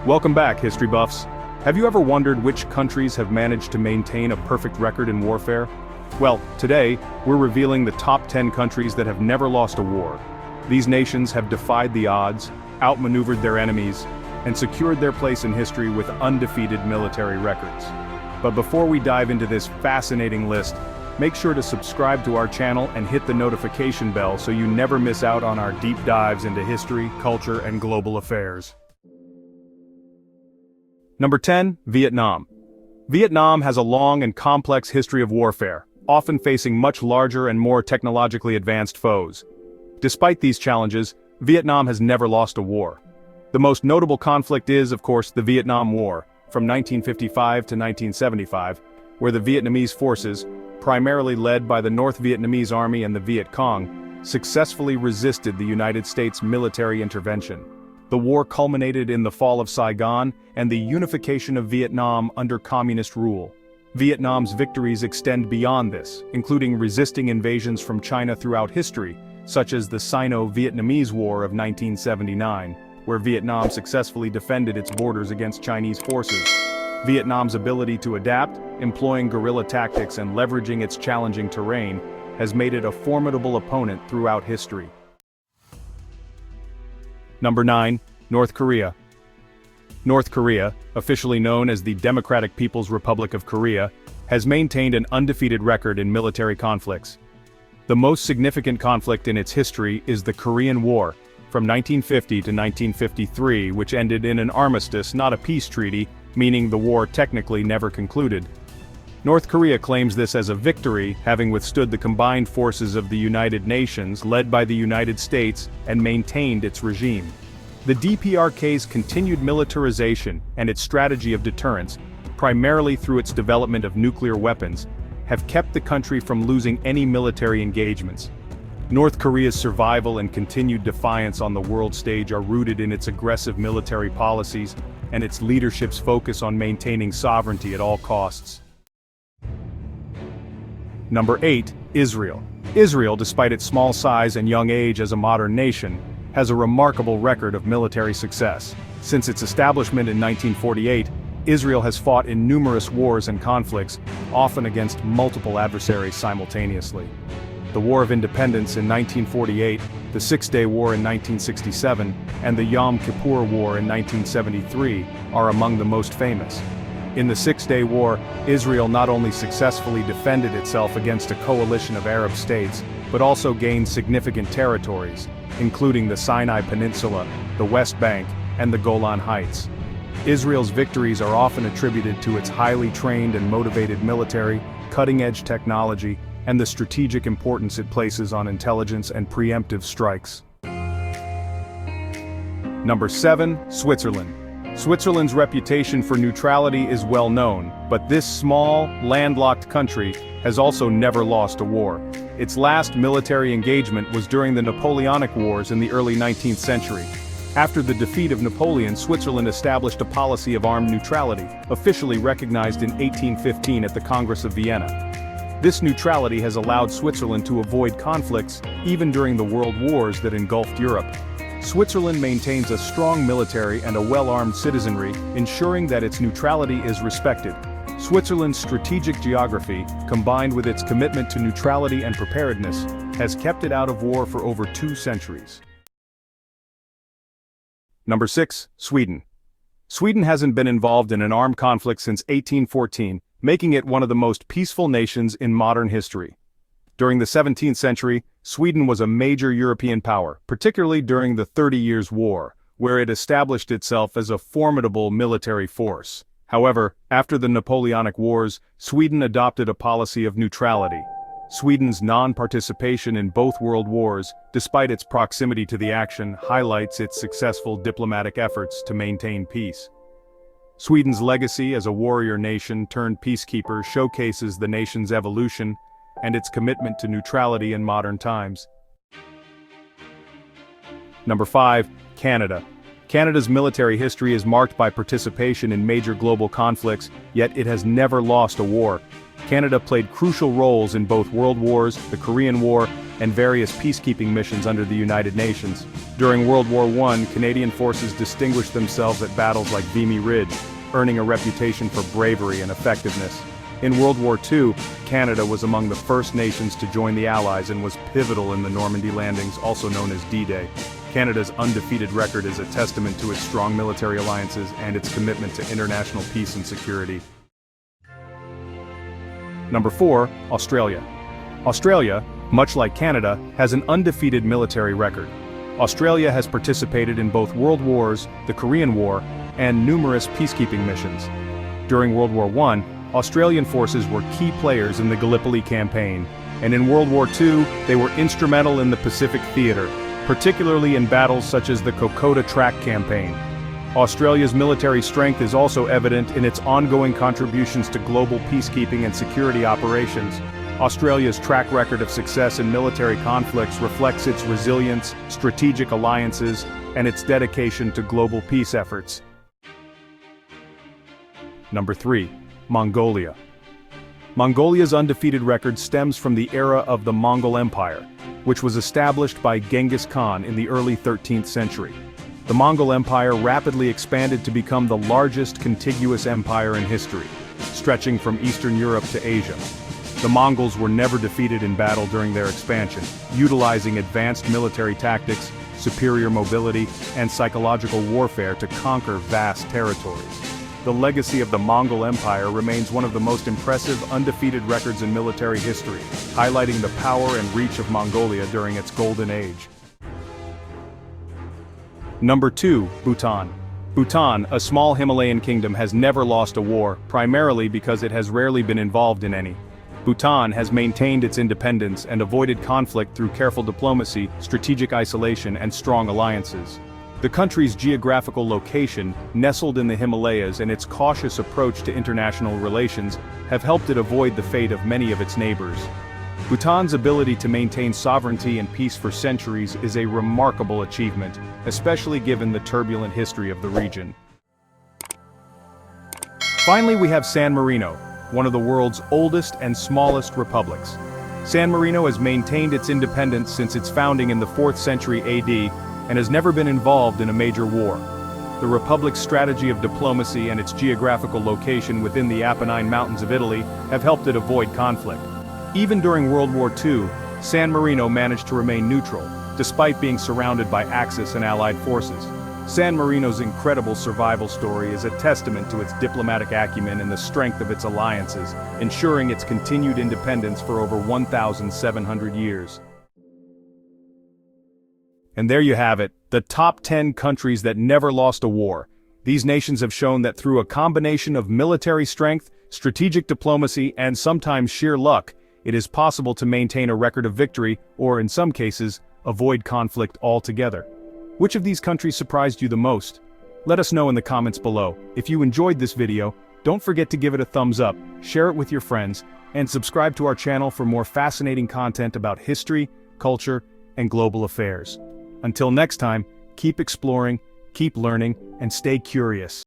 Welcome back, history buffs. Have you ever wondered which countries have managed to maintain a perfect record in warfare? Well, today, we're revealing the top 10 countries that have never lost a war. These nations have defied the odds, outmaneuvered their enemies, and secured their place in history with undefeated military records. But before we dive into this fascinating list, make sure to subscribe to our channel and hit the notification bell so you never miss out on our deep dives into history, culture, and global affairs. Number 10, Vietnam. Vietnam has a long and complex history of warfare, often facing much larger and more technologically advanced foes. Despite these challenges, Vietnam has never lost a war. The most notable conflict is, of course, the Vietnam War, from 1955 to 1975, where the Vietnamese forces, primarily led by the North Vietnamese Army and the Viet Cong, successfully resisted the United States military intervention. The war culminated in the fall of Saigon and the unification of Vietnam under communist rule. Vietnam's victories extend beyond this, including resisting invasions from China throughout history, such as the Sino-Vietnamese War of 1979, where Vietnam successfully defended its borders against Chinese forces. Vietnam's ability to adapt, employing guerrilla tactics and leveraging its challenging terrain, has made it a formidable opponent throughout history. Number 9, North Korea. North Korea, officially known as the Democratic People's Republic of Korea, has maintained an undefeated record in military conflicts. The most significant conflict in its history is the Korean War, from 1950 to 1953, which ended in an armistice, not a peace treaty, meaning the war technically never concluded. North Korea claims this as a victory, having withstood the combined forces of the United Nations, led by the United States, and maintained its regime. The DPRK's continued militarization and its strategy of deterrence, primarily through its development of nuclear weapons, have kept the country from losing any military engagements. North Korea's survival and continued defiance on the world stage are rooted in its aggressive military policies and its leadership's focus on maintaining sovereignty at all costs. Number 8, Israel. Israel, despite its small size and young age as a modern nation, has a remarkable record of military success. Since its establishment in 1948, Israel has fought in numerous wars and conflicts, often against multiple adversaries simultaneously. The War of Independence in 1948, the Six-Day War in 1967, and the Yom Kippur War in 1973 are among the most famous. In the Six-Day War, Israel not only successfully defended itself against a coalition of Arab states, but also gained significant territories, including the Sinai Peninsula, the West Bank, and the Golan Heights. Israel's victories are often attributed to its highly trained and motivated military, cutting-edge technology, and the strategic importance it places on intelligence and preemptive strikes. Number 7, Switzerland. Switzerland's reputation for neutrality is well known, but this small, landlocked country has also never lost a war. Its last military engagement was during the Napoleonic Wars in the early 19th century. After the defeat of Napoleon, Switzerland established a policy of armed neutrality, officially recognized in 1815 at the Congress of Vienna. This neutrality has allowed Switzerland to avoid conflicts, even during the world wars that engulfed Europe. Switzerland maintains a strong military and a well-armed citizenry, ensuring that its neutrality is respected. Switzerland's strategic geography, combined with its commitment to neutrality and preparedness, has kept it out of war for over 2 centuries. Number 6, Sweden. Sweden hasn't been involved in an armed conflict since 1814, making it one of the most peaceful nations in modern history. During the 17th century, Sweden was a major European power, particularly during the 30 Years' War, where it established itself as a formidable military force. However, after the Napoleonic Wars, Sweden adopted a policy of neutrality. Sweden's non-participation in both world wars, despite its proximity to the action, highlights its successful diplomatic efforts to maintain peace. Sweden's legacy as a warrior nation turned peacekeeper showcases the nation's evolution and its commitment to neutrality in modern times. Number 5, Canada. Canada's military history is marked by participation in major global conflicts, yet it has never lost a war. Canada played crucial roles in both World Wars, the Korean War, and various peacekeeping missions under the United Nations. During World War I, Canadian forces distinguished themselves at battles like Vimy Ridge, earning a reputation for bravery and effectiveness. In World War II, Canada was among the first nations to join the Allies and was pivotal in the Normandy landings, also known as D-Day. Canada's undefeated record is a testament to its strong military alliances and its commitment to international peace and security. Number 4, Australia. Australia, much like Canada, has an undefeated military record. Australia has participated in both World Wars, the Korean War, and numerous peacekeeping missions. During World War I, Australian forces were key players in the Gallipoli campaign, and in World War II, they were instrumental in the Pacific theater, particularly in battles such as the Kokoda Track campaign. Australia's military strength is also evident in its ongoing contributions to global peacekeeping and security operations. Australia's track record of success in military conflicts reflects its resilience, strategic alliances, and its dedication to global peace efforts. Number 3. Mongolia. Mongolia's undefeated record stems from the era of the Mongol Empire, which was established by Genghis Khan in the early 13th century. The Mongol Empire rapidly expanded to become the largest contiguous empire in history, stretching from Eastern Europe to Asia. The Mongols were never defeated in battle during their expansion, utilizing advanced military tactics, superior mobility, and psychological warfare to conquer vast territories. The legacy of the Mongol Empire remains one of the most impressive undefeated records in military history, highlighting the power and reach of Mongolia during its golden age. Number 2, Bhutan. Bhutan, a small Himalayan kingdom, has never lost a war, primarily because it has rarely been involved in any. Bhutan has maintained its independence and avoided conflict through careful diplomacy, strategic isolation, and strong alliances. The country's geographical location, nestled in the Himalayas, and its cautious approach to international relations have helped it avoid the fate of many of its neighbors. Bhutan's ability to maintain sovereignty and peace for centuries is a remarkable achievement, especially given the turbulent history of the region. Finally, we have San Marino, one of the world's oldest and smallest republics. San Marino has maintained its independence since its founding in the 4th century AD, and has never been involved in a major war. The republic's strategy of diplomacy and its geographical location within the Apennine Mountains of Italy have helped it avoid conflict. Even during World War II, San Marino managed to remain neutral, despite being surrounded by Axis and Allied forces. San Marino's incredible survival story is a testament to its diplomatic acumen and the strength of its alliances, ensuring its continued independence for over 1,700 years. And there you have it, the top 10 countries that never lost a war. These nations have shown that through a combination of military strength, strategic diplomacy, and sometimes sheer luck, it is possible to maintain a record of victory, or in some cases, avoid conflict altogether. Which of these countries surprised you the most? Let us know in the comments below. If you enjoyed this video, don't forget to give it a thumbs up, share it with your friends, and subscribe to our channel for more fascinating content about history, culture, and global affairs. Until next time, keep exploring, keep learning, and stay curious.